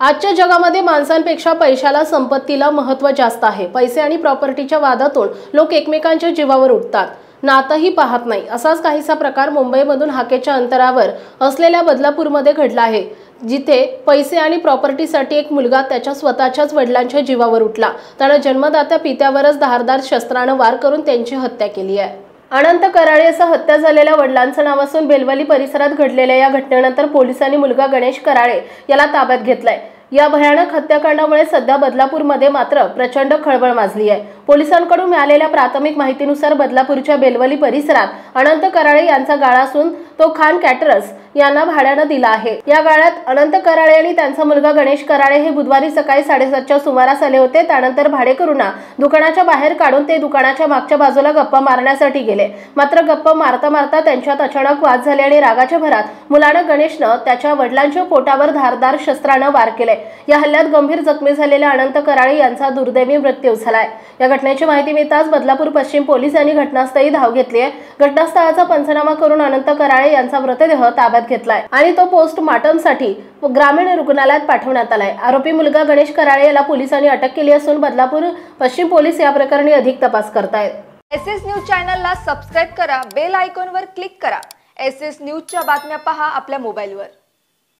आजच्या जगामध्ये माणसांपेक्षा पैशाला, संपत्तीला महत्त्व जास्त आहे। पैसे आणि प्रॉपर्टीच्या वादातून लोक एकमेकांच्या जीवावर उठतात, नातंही पाहत नाही। असाच काहीसा प्रकार मुंबईमधून हाकेच्या अंतरावर असलेल्या बदलापूरमध्ये घडला आहे, जिथे पैसे आणि प्रॉपर्टीसाठी एक मुलगा त्याच्या स्वतःच्याच वडिलांच्या जीवावर उठला। त्याने जन्मदात्या पित्यावरच धारदार शस्त्राने वार करून त्यांची हत्या केली आहे। अनंत कराळे असं हत्या झालेल्या वडिलांचं नाव असून बेलवली परिसरात घडलेल्या या घटनेनंतर पोलिसांनी मुलगा गणेश कराळे याला ताब्यात घेतलाय। या भयानक हत्याकांडामुळे सध्या बदलापूरमध्ये मात्र प्रचंड खळबळ माजली आहे। पोलिसांकडून मिळालेल्या प्राथमिक माहितीनुसार बदलापूरच्या बेलवली परिसरात अनंत कराळे यांचा गाळा असून तो खान कॅटरर्स यांना भाड्याने दिला आहे। या गाळ्यात अनंत कराळे आणि त्यांचा मुलगा गणेश कराळे हे बुधवारी सकाळी 7:30च्या सुमारास आले होते। त्यानंतर भाडेकरूंना दुकानाच्या बाहेर काढून ते दुकानाच्या मागच्या बाजूला गप्पा मारण्यासाठी गेले। मात्र गप्पा मारता मारता त्यांच्यात अचानक वाद झाले आणि रागाच्या भरात मुलानं गणेशनं त्याच्या वडिलांच्या पोटावर धारदार शस्त्राने वार केले। या हल्ल्यात गंभीर जखमी झालेल्या अनंत कराळे यांचा दुर्दैवी मृत्यू झालाय। या घटनेची माहिती मिळताच बदलापूर पश्चिम पोलिसांनी घटनास्थळी धाव घेतली आहे। घटनास्थळाचा पंचनामा करून अनंत कराळे यांचा मृतदेह ताब्यात घेतलाय आणि तो पोस्टमार्टमसाठी ग्रामीण रुग्णालयात पाठवण्यात आलाय। आरोपी मुलगा गणेश कराळे याला पोलिसांनी अटक केली असून बदलापूर पश्चिम पोलीस या प्रकरणी अधिक तपास करतायत। एसएस न्यूज चॅनलला सबस्क्राइब करा, बेल आयकॉनवर क्लिक करा। एसएस न्यूजच्या बातम्या पहा आपल्या मोबाईलवर।